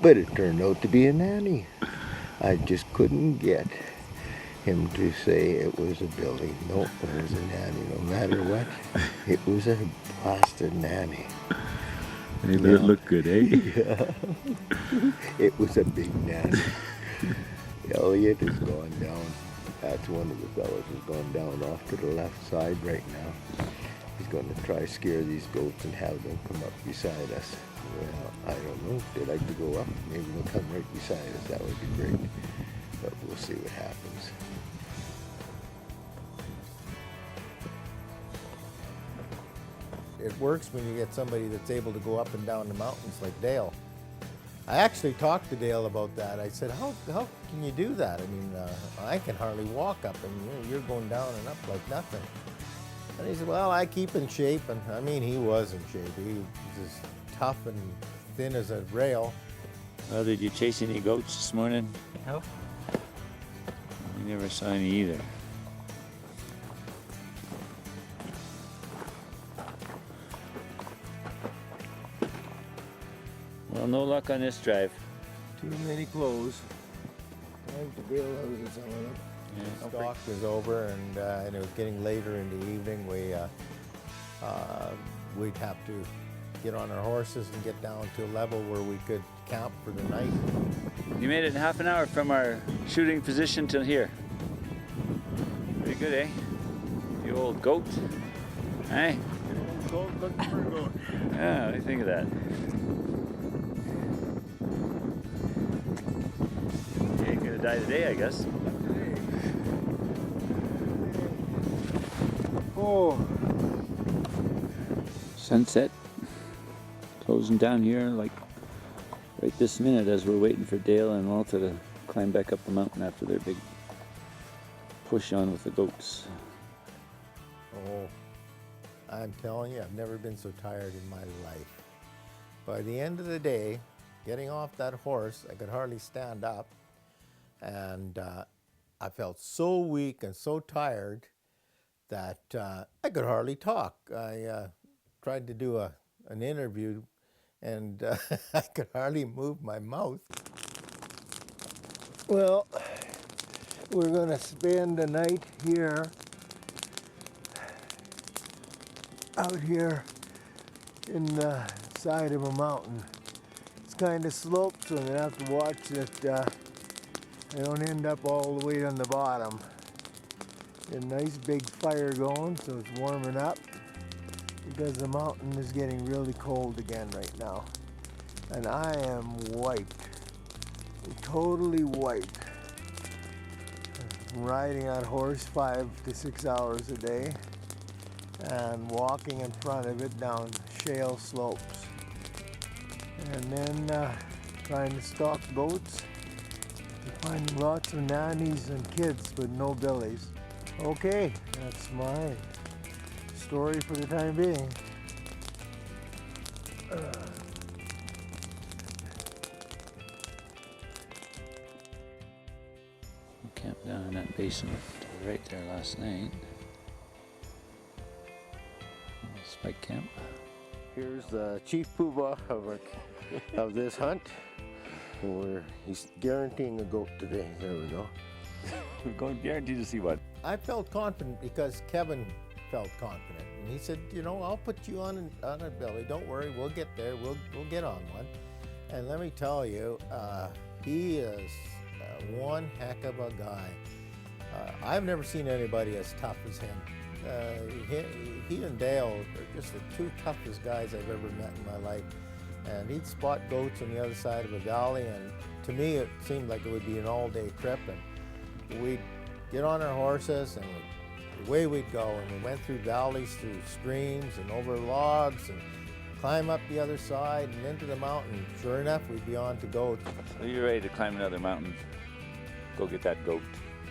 But it turned out to be a nanny. I just couldn't get him to say it was a Billy. No, it was a nanny. No matter what, it was a blasted nanny. They look good, eh? Yeah. It was a big nanny. Elliot is gone down. That's one of the fellows who's gone down off to the left side right now. He's going to try scare these goats and have them come up beside us. Well, I don't know. If they like to go up, maybe they'll come right beside us. That would be great. But we'll see what happens. It works when you get somebody that's able to go up and down the mountains like Dale. I actually talked to Dale about that. I said, how can you do that? I mean, I can hardly walk up and you're going down and up like nothing. And he said, well, I keep in shape. And I mean, he was in shape. He was as tough and thin as a rail. Well, did you chase any goats this morning? No. We never saw any either. Well, no luck on this drive. Too many clothes. Time to bail out of some of them. Yeah. Stock was over and it was getting later in the evening. We'd have to get on our horses and get down to a level where we could camp for the night. You made it in half an hour from our shooting position till here. Pretty good, eh? You old goat. Eh? Goat looking for a goat. Yeah, what do you think of that? You ain't gonna die today, I guess. Oh. Sunset. Closing down here like right this minute as we're waiting for Dale and Walter to climb back up the mountain after their big push on with the goats. Oh, I'm telling you, I've never been so tired in my life. By the end of the day, getting off that horse, I could hardly stand up. And I felt so weak and so tired that I could hardly talk. I tried to do an interview and I could hardly move my mouth. Well, we're going to spend the night here, out here in the side of a mountain. It's kind of sloped, so I'm going to have to watch that I don't end up all the way on the bottom. Got a nice big fire going, so it's warming up because the mountain is getting really cold again right now. And I am wiped, totally wiped. I'm riding that horse 5 to 6 hours a day and walking in front of it down shale slopes. And then trying to stalk goats. Finding lots of nannies and kids with no billies. Okay, that's my story for the time being. We camped down in that basin right there last night. Spike camp. Here's the chief poobah of this hunt. He's guaranteeing a goat today. There we go. We're going guaranteed to see what? I felt confident because Kevin felt confident. And he said, you know, I'll put you on a Billy. Don't worry, we'll get there. We'll get on one. And let me tell you, he is one heck of a guy. I've never seen anybody as tough as him. He and Dale are just the two toughest guys I've ever met in my life. And he'd spot goats on the other side of a valley, and to me it seemed like it would be an all-day trip. And we'd get on our horses and away we'd go, and we went through valleys, through streams, and over logs, and climb up the other side and into the mountain. Sure enough, we'd be on to goats. So you're ready to climb another mountain. Go get that goat.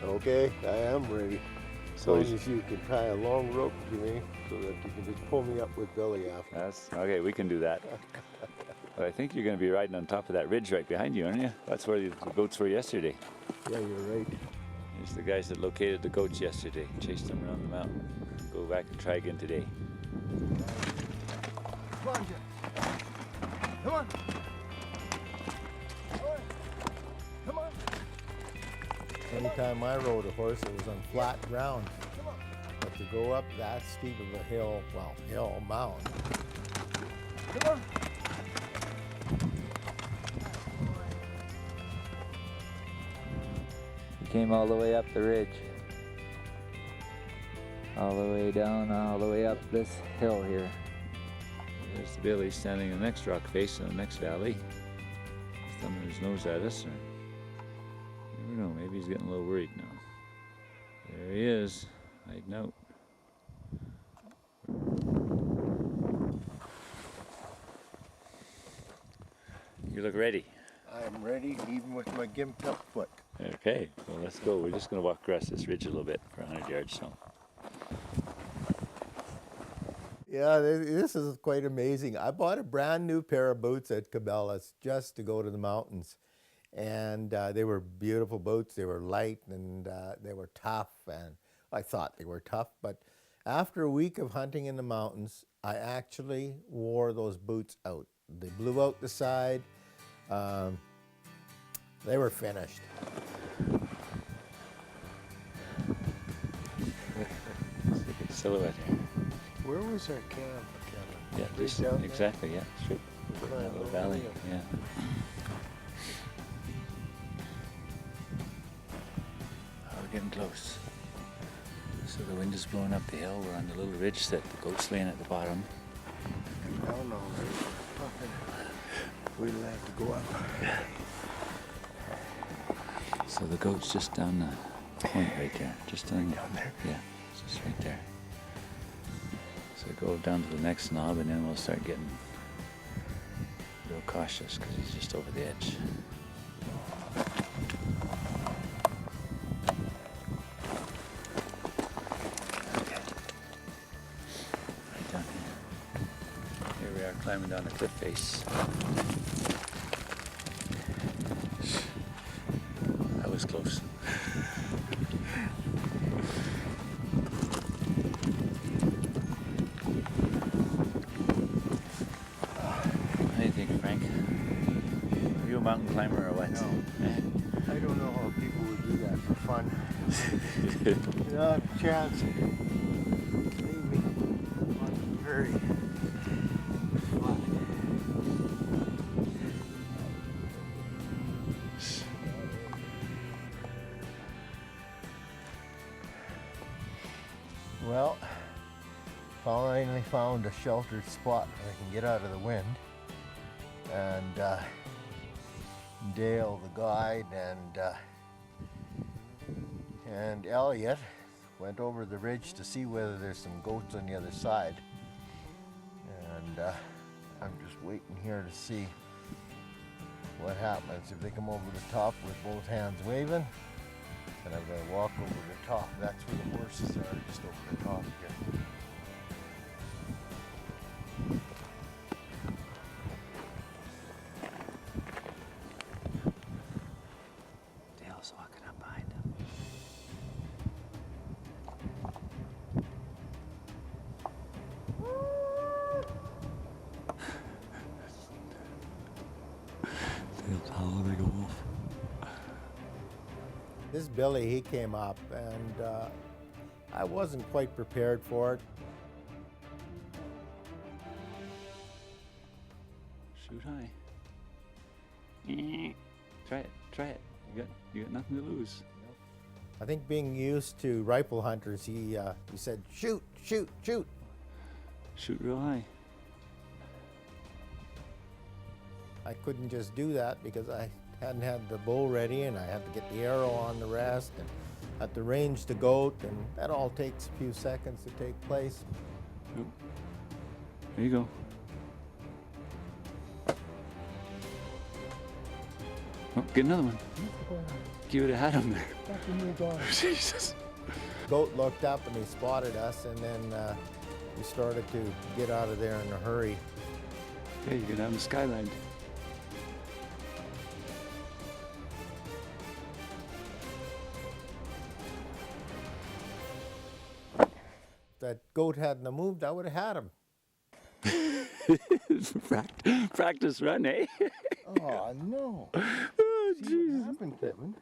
Okay, I am ready. As So long as you can tie a long rope to me so that you can just pull me up with Billy after. That's okay, we can do that. But I think you're going to be riding on top of that ridge right behind you, aren't you? That's where the goats were yesterday. Yeah, you're right. There's the guys that located the goats yesterday, chased them around the mountain. Go back and try again today. Come on, Jim. Come on. time I rode a horse, it was on flat ground. But to go up that steep of a hill, well, hill, mound. Come on. He came all the way up the ridge. All the way down, all the way up this hill here. There's the Billy standing in the next rock face in the next valley. He's thumbing his nose at us. Or, I don't know, maybe he's getting a little worried now. There he is, hiding out. You look ready. I'm ready, even with my gimped up foot. Okay, well let's go. We're just going to walk across this ridge a little bit for 100 yards. So. Yeah, this is quite amazing. I bought a brand new pair of boots at Cabela's just to go to the mountains. And they were beautiful boots. They were light and they were tough. And I thought they were tough. But after a week of hunting in the mountains, I actually wore those boots out. They blew out the side. They were finished. Silhouette here. Where was our camp, Kevin? Yeah, just, exactly, yeah, straight. That little valley, yeah. Oh, we're getting close. So the wind is blowing up the hill. We're on the little ridge that the goat's laying at the bottom. No, we'll have to go up. So the goat's just down the point right there. Just down there? Yeah, just right there. So go down to the next knob and then we'll start getting real cautious because he's just over the edge. Okay. Right down here. Here we are climbing down the cliff face. That was close. Mountain climber or what? No. I don't know how people would do that for fun. Not a chance. Leave me on the prairie. Well, finally found a sheltered spot where I can get out of the wind. And Dale, the guide, and Elliot went over the ridge to see whether there's some goats on the other side. And I'm just waiting here to see what happens. If they come over the top with both hands waving, then I'm going to walk over the top. That's where the horses are, just over the top here. Walking up behind him. Dale's howling like a wolf. This Billy, he came up and I wasn't quite prepared for it. Shoot high. Try it, try it. You got nothing to lose. I think being used to rifle hunters, he said, shoot, shoot, shoot. Shoot real high. I couldn't just do that because I hadn't had the bow ready and I had to get the arrow on the rest and at the range the goat, and that all takes a few seconds to take place. Nope. There you go. Oh, get another one. You would have had him there. Jesus. Goat looked up and he spotted us, and then we started to get out of there in a hurry. Okay, you're gonna have the skyline. If that goat hadn't moved, I would have had him. Practice run, eh? Oh no. Oh, See what happened, Kevin?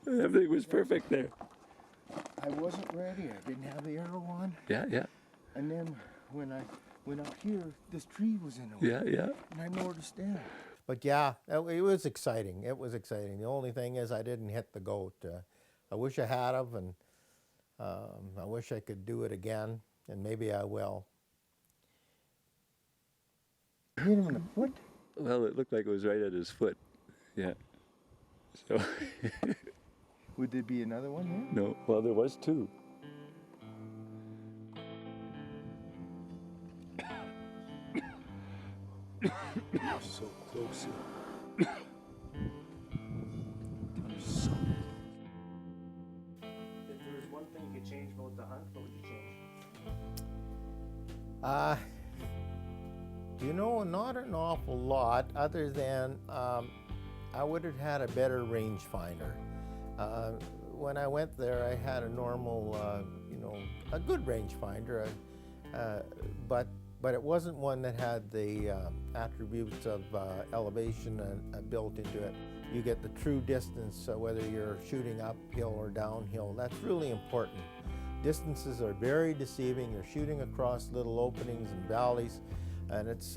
Everything was perfect there. I wasn't ready. I didn't have the arrow on. Yeah, yeah, And then when I went up here, this tree was in the way. yeah, yeah. And I noticed that. But yeah, it was exciting. It was exciting. The only thing is I didn't hit the goat. I wish I had of, and I wish I could do it again, and maybe I will. Hit him in the foot? Well, it looked like it was right at his foot. Yeah. So, Would there be another one here? no, well, there was two. So close. If there was one thing you could change about the hunt, what would you change? You know, not an awful lot, other than I would have had a better rangefinder. When I went there, I had a normal, a good rangefinder, but it wasn't one that had the attributes of elevation built into it. You get the true distance, whether you're shooting uphill or downhill. That's really important. Distances are very deceiving. You're shooting across little openings and valleys, and it's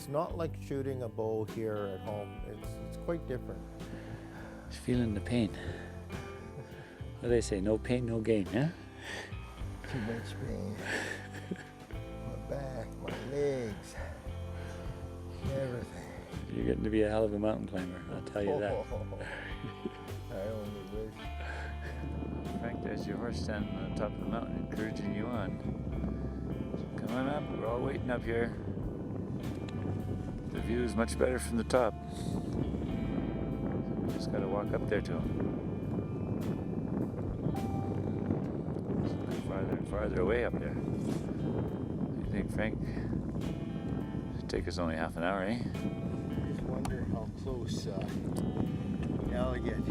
not like shooting a bow here at home. It's quite different. Just feeling the pain. What do they say? No pain, no gain, huh? Too much pain. My back, my legs, everything. You're getting to be a hell of a mountain climber, I'll tell you that. I only wish. Frank, there's your horse standing on the top of the mountain, encouraging you on. So come on up, we're all waiting up here. The view is much better from the top. We just gotta walk up there to him. It's getting farther and farther away up there. What do you think, Frank? Should take us only half an hour, eh? I just wonder how close Elliot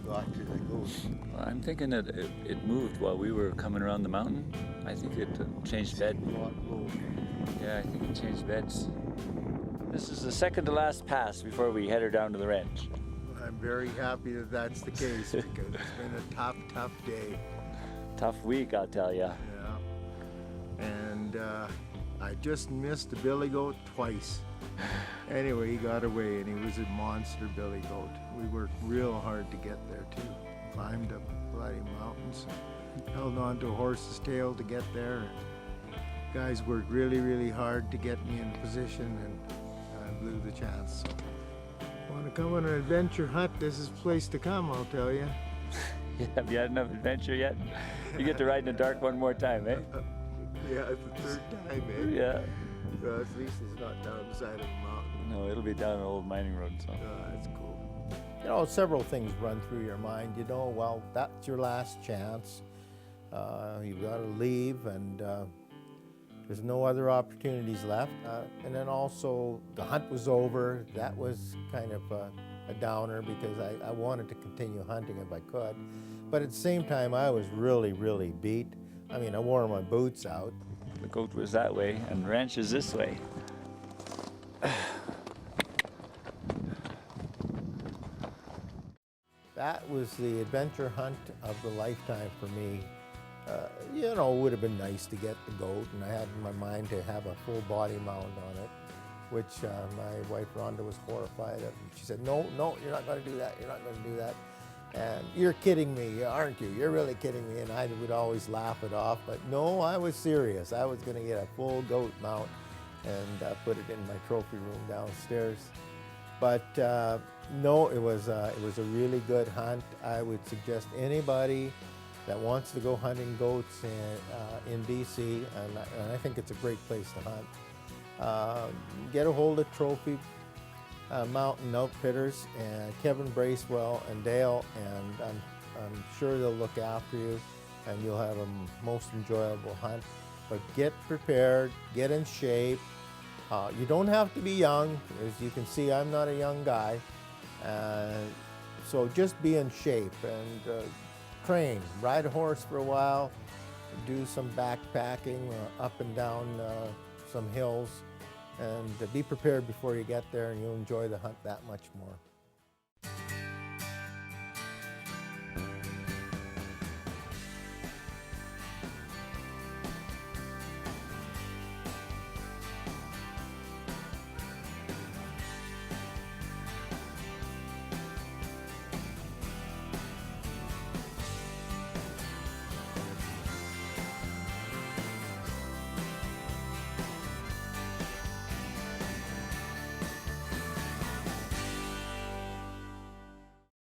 got to the ghost. Well, I'm thinking that it moved while we were coming around the mountain. I think it changed bed. Yeah, I think it changed beds. This is the second to last pass before we head her down to the ranch. I'm very happy that that's the case because it's been a tough day. Tough week, I'll tell ya. Yeah. And I just missed the billy goat twice. Anyway, he got away and he was a monster billy goat. We worked real hard to get there too. Climbed up bloody mountains, held on to a horse's tail to get there. Guys worked really hard to get me in position, and I blew the chance. So, want to come on an adventure hunt? This is the place to come, I'll tell you. Yeah, have you had enough adventure yet? You get to ride in the dark one more time, eh? Yeah, it's the third time, eh? Yeah. Well, at least it's not down the side of a mountain. No, it'll be down an old mining road, so. That's cool. You know, several things run through your mind. You know, well, that's your last chance. You've got to leave, and there's no other opportunities left. And then also, the hunt was over. That was kind of a downer because I wanted to continue hunting if I could. But at the same time, I was really beat. I mean, I wore my boots out. The goat was that way, and the ranch is this way. That was the adventure hunt of the lifetime for me. You know, it would have been nice to get the goat, and I had in my mind to have a full body mount on it, which my wife Rhonda was horrified at. She said, no, you're not going to do that, you're not going to do that. And you're kidding me, aren't you? You're really kidding me. And I would always laugh it off, but no, I was serious. I was going to get a full goat mount and put it in my trophy room downstairs. But no, it was a really good hunt. I would suggest anybody that wants to go hunting goats in BC, and I think it's a great place to hunt. Get a hold of Trophy Mountain Outfitters and Kevin Bracewell and Dale, and I'm sure they'll look after you, and you'll have a most enjoyable hunt. But get prepared, get in shape. You don't have to be young. As you can see, I'm not a young guy. So just be in shape and train. Ride a horse for a while, do some backpacking up and down some hills, and be prepared before you get there, and you'll enjoy the hunt that much more.